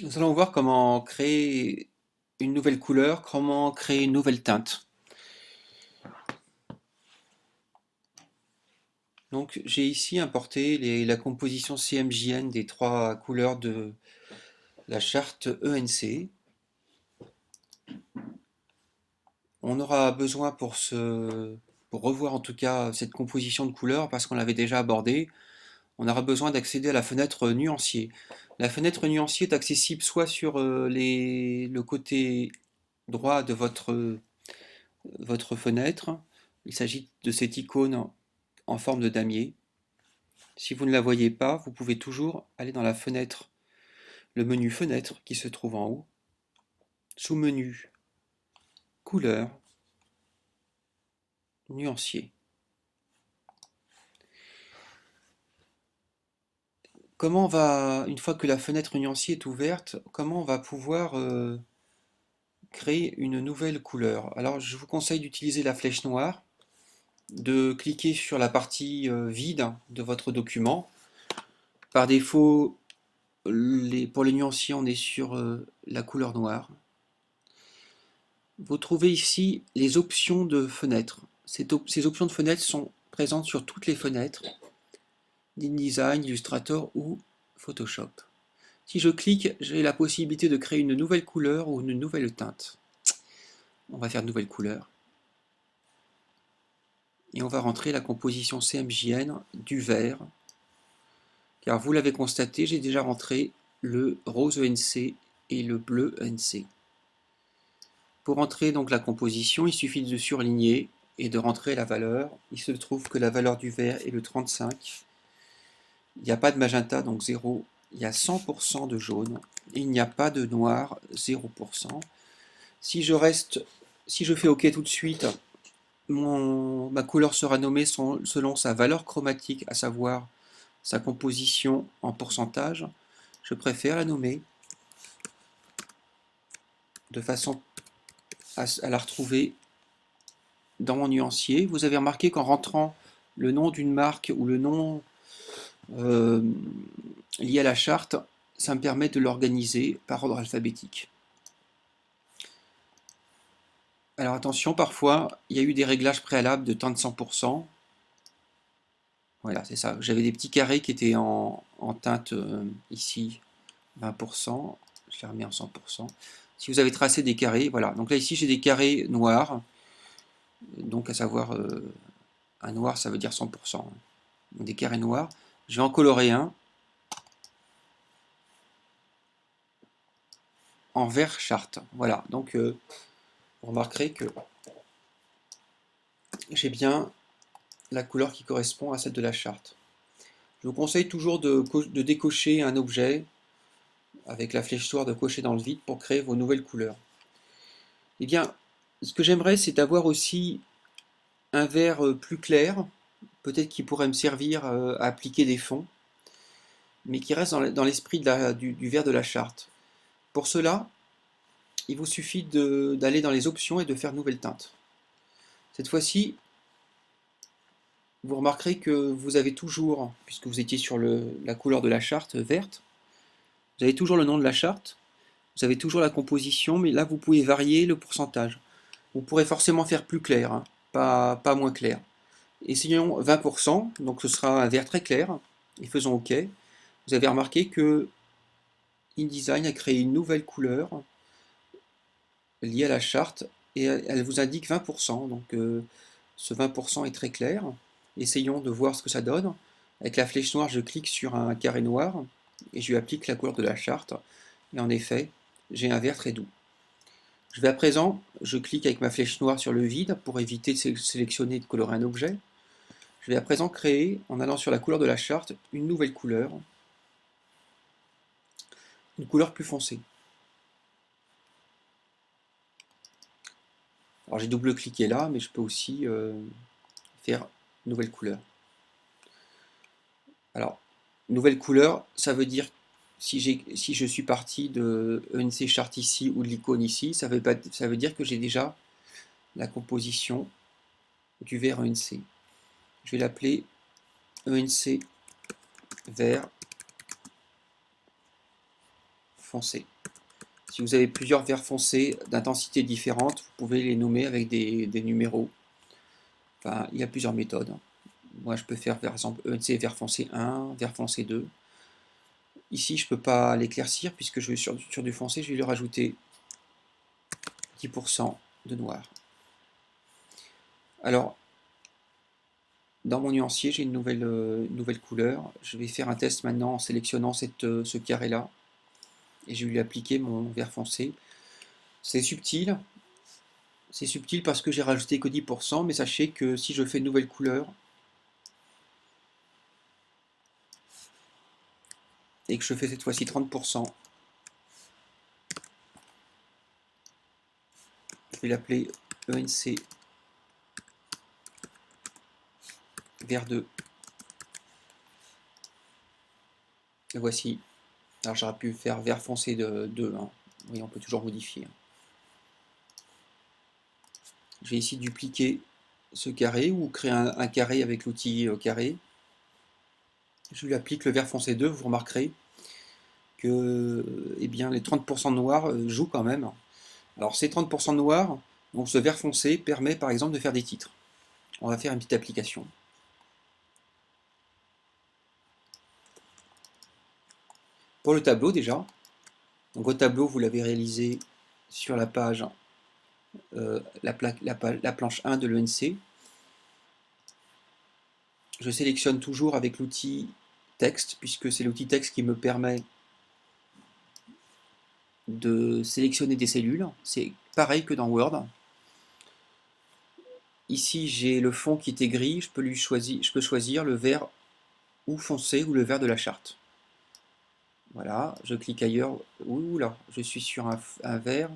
Nous allons voir comment créer une nouvelle couleur, comment créer une nouvelle teinte. Donc j'ai ici importé la composition CMJN des trois couleurs de la charte ENC. On aura besoin pour revoir en tout cas cette composition de couleurs, parce qu'on l'avait déjà abordée, on aura besoin d'accéder à la fenêtre nuancier. La fenêtre nuancier est accessible soit sur le côté droit de votre fenêtre. Il s'agit de cette icône en forme de damier. Si vous ne la voyez pas, vous pouvez toujours aller dans la fenêtre, le menu fenêtre qui se trouve en haut, sous-menu couleur, nuancier. Une fois que la fenêtre nuancier est ouverte, comment on va pouvoir créer une nouvelle couleur? Alors je vous conseille d'utiliser la flèche noire, de cliquer sur la partie vide de votre document. Par défaut, pour les nuanciers, on est sur la couleur noire. Vous trouvez ici les options de fenêtre. Ces options de fenêtre sont présentes sur toutes les fenêtres d'InDesign, Illustrator ou Photoshop. Si je clique, j'ai la possibilité de créer une nouvelle couleur ou une nouvelle teinte. On va faire une nouvelle couleur. Et on va rentrer la composition CMJN du vert. Car vous l'avez constaté, j'ai déjà rentré le rose ENC et le bleu ENC. Pour entrer donc la composition, il suffit de surligner et de rentrer la valeur. Il se trouve que la valeur du vert est le 35. Il n'y a pas de magenta, donc 0. Il y a 100% de jaune. Il n'y a pas de noir, 0%. Si je fais OK tout de suite, ma couleur sera nommée selon sa valeur chromatique, à savoir sa composition en pourcentage. Je préfère la nommer de façon à la retrouver dans mon nuancier. Vous avez remarqué qu'en rentrant le nom d'une marque ou le nom euh, lié à la charte, ça me permet de l'organiser par ordre alphabétique. Alors attention, parfois, il y a eu des réglages préalables de teinte 100%. Voilà, c'est ça. J'avais des petits carrés qui étaient en teinte ici 20%. Je les remets en 100%. Si vous avez tracé des carrés, voilà. Donc là, ici, j'ai des carrés noirs. Donc, à savoir, un noir, ça veut dire 100%. Donc, des carrés noirs. Je vais en colorer un en vert charte. Voilà. Donc, vous remarquerez que j'ai bien la couleur qui correspond à celle de la charte. Je vous conseille toujours de décocher un objet avec la flèche noire, de cocher dans le vide pour créer vos nouvelles couleurs. Eh bien, ce que j'aimerais, c'est avoir aussi un vert plus clair, peut-être qui pourrait me servir à appliquer des fonds, mais qui reste dans l'esprit du vert de la charte. Pour cela, il vous suffit d'aller dans les options et de faire nouvelle teinte. Cette fois-ci, vous remarquerez que vous avez toujours, puisque vous étiez sur la couleur de la charte verte, vous avez toujours le nom de la charte, vous avez toujours la composition, mais là vous pouvez varier le pourcentage. Vous pourrez forcément faire plus clair, hein, pas moins clair. Essayons 20%, donc ce sera un vert très clair, et faisons OK. Vous avez remarqué que InDesign a créé une nouvelle couleur liée à la charte, et elle vous indique 20%, donc ce 20% est très clair. Essayons de voir ce que ça donne. Avec la flèche noire, je clique sur un carré noir, et je lui applique la couleur de la charte, et en effet, j'ai un vert très doux. Je vais à présent, je clique avec ma flèche noire sur le vide pour éviter de sélectionner et de colorer un objet. Je vais à présent créer, en allant sur la couleur de la charte, une nouvelle couleur, une couleur plus foncée. Alors j'ai double-cliqué là, mais je peux aussi faire nouvelle couleur. Alors, nouvelle couleur, ça veut dire, si je suis parti de ENC Chart ici ou de l'icône ici, ça veut dire que j'ai déjà la composition du vert ENC. Je vais l'appeler ENC vert foncé. Si vous avez plusieurs verts foncés d'intensité différente, vous pouvez les nommer avec des numéros. Enfin, il y a plusieurs méthodes. Moi, je peux faire par exemple ENC vert foncé 1, vert foncé 2. Ici, je ne peux pas l'éclaircir puisque je vais sur du foncé, je vais lui rajouter 10% de noir. Alors, dans mon nuancier, j'ai une nouvelle couleur. Je vais faire un test maintenant en sélectionnant ce carré-là. Et je vais lui appliquer mon vert foncé. C'est subtil parce que j'ai rajouté que 10%, mais sachez que si je fais une nouvelle couleur, et que je fais cette fois-ci 30%, je vais l'appeler ENC vert 2. Et voici. Alors j'aurais pu faire vert foncé de 2. Hein. Oui, on peut toujours modifier. Je vais ici dupliquer ce carré ou créer un carré avec l'outil carré. Je lui applique le vert foncé 2. Vous remarquerez que eh bien, les 30% de noir jouent quand même. Alors ces 30% de noir, donc ce vert foncé permet par exemple de faire des titres. On va faire une petite application. Pour le tableau déjà, donc votre tableau vous l'avez réalisé sur la page, la planche 1 de l'ENC. Je sélectionne toujours avec l'outil texte, puisque c'est l'outil texte qui me permet de sélectionner des cellules. C'est pareil que dans Word. Ici j'ai le fond qui était gris, je peux choisir le vert ou foncé ou le vert de la charte. Voilà, je clique ailleurs. Ouh là, je suis sur un vert.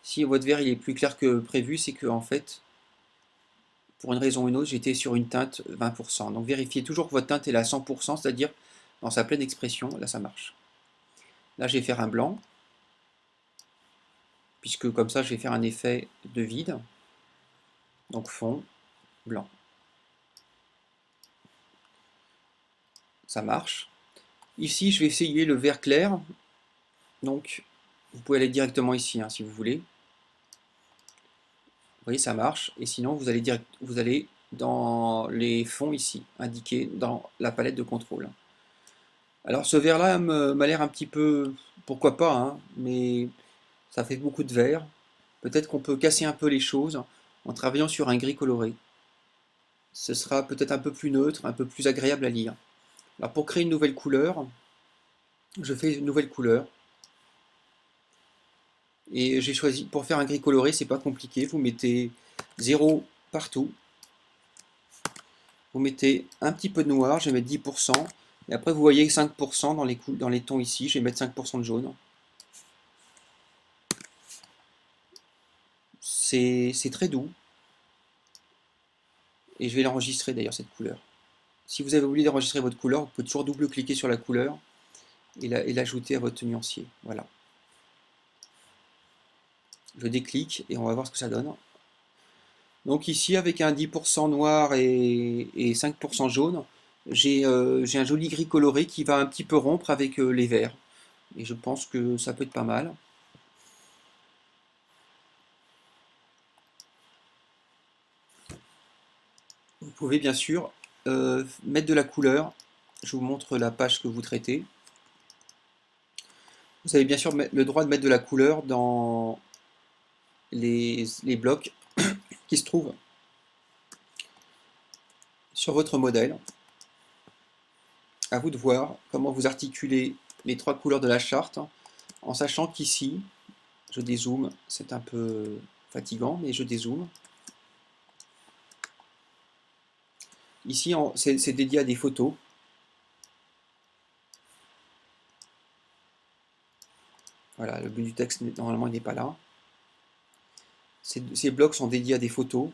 Si votre vert il est plus clair que prévu, c'est que en fait, pour une raison ou une autre, j'étais sur une teinte 20%. Donc vérifiez toujours que votre teinte est à 100%, c'est-à-dire dans sa pleine expression. Là, ça marche. Là, je vais faire un blanc, puisque comme ça, je vais faire un effet de vide. Donc fond, blanc. Ça marche. Ici, je vais essayer le vert clair. Donc, vous pouvez aller directement ici, hein, si vous voulez. Vous voyez, ça marche. Et sinon, vous allez dans les fonds ici, indiqués dans la palette de contrôle. Alors, ce vert-là m'a l'air un petit peu, pourquoi pas, hein, mais ça fait beaucoup de vert. Peut-être qu'on peut casser un peu les choses en travaillant sur un gris coloré. Ce sera peut-être un peu plus neutre, un peu plus agréable à lire. Alors, pour créer une nouvelle couleur, je fais une nouvelle couleur. Et j'ai choisi, pour faire un gris coloré, c'est pas compliqué. Vous mettez 0 partout. Vous mettez un petit peu de noir, je vais mettre 10%. Et après, vous voyez 5% dans les tons ici. Je vais mettre 5% de jaune. C'est très doux. Et je vais l'enregistrer d'ailleurs, cette couleur. Si vous avez oublié d'enregistrer votre couleur, vous pouvez toujours double-cliquer sur la couleur et l'ajouter à votre nuancier. Voilà. Je déclique et on va voir ce que ça donne. Donc ici, avec un 10% noir et 5% jaune, j'ai un joli gris coloré qui va un petit peu rompre avec les verts. Et je pense que ça peut être pas mal. Vous pouvez bien sûr mettre de la couleur. Je vous montre la page que vous traitez. Vous avez bien sûr le droit de mettre de la couleur dans les blocs qui se trouvent sur votre modèle. À vous de voir comment vous articulez les trois couleurs de la charte, en sachant qu'ici, je dézoome, c'est un peu fatigant, mais je dézoome. Ici, c'est dédié à des photos. Voilà, le but du texte, normalement, il n'est pas là. Ces blocs sont dédiés à des photos.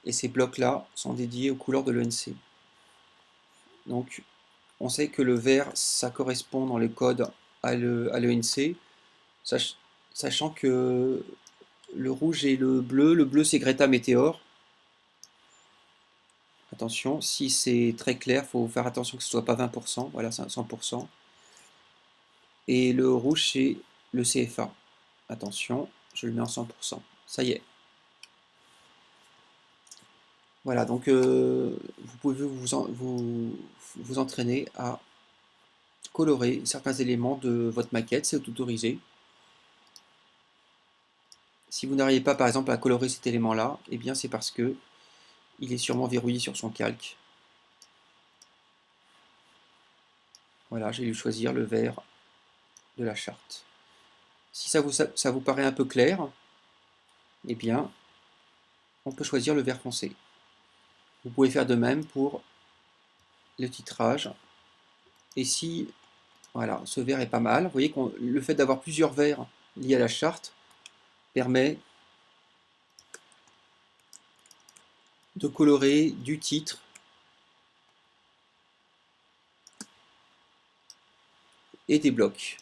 Et ces blocs-là sont dédiés aux couleurs de l'ENC. Donc, on sait que le vert, ça correspond dans le code à l'ENC, sachant que le rouge et le bleu c'est Greta Météor. Attention, si c'est très clair, il faut faire attention que ce ne soit pas 20%, voilà, c'est 100%. Et le rouge, c'est le CFA. Attention, je le mets en 100%. Ça y est. Voilà, donc vous pouvez vous entraîner à colorer certains éléments de votre maquette, c'est autorisé. Si vous n'arrivez pas par exemple à colorer cet élément-là, eh bien c'est parce que il est sûrement verrouillé sur son calque. Voilà, j'ai dû choisir le vert de la charte. Si ça vous paraît un peu clair, eh bien on peut choisir le vert foncé. Vous pouvez faire de même pour le titrage. Et si voilà, ce vert est pas mal, vous voyez que le fait d'avoir plusieurs verts liés à la charte permet de colorer du titre et des blocs.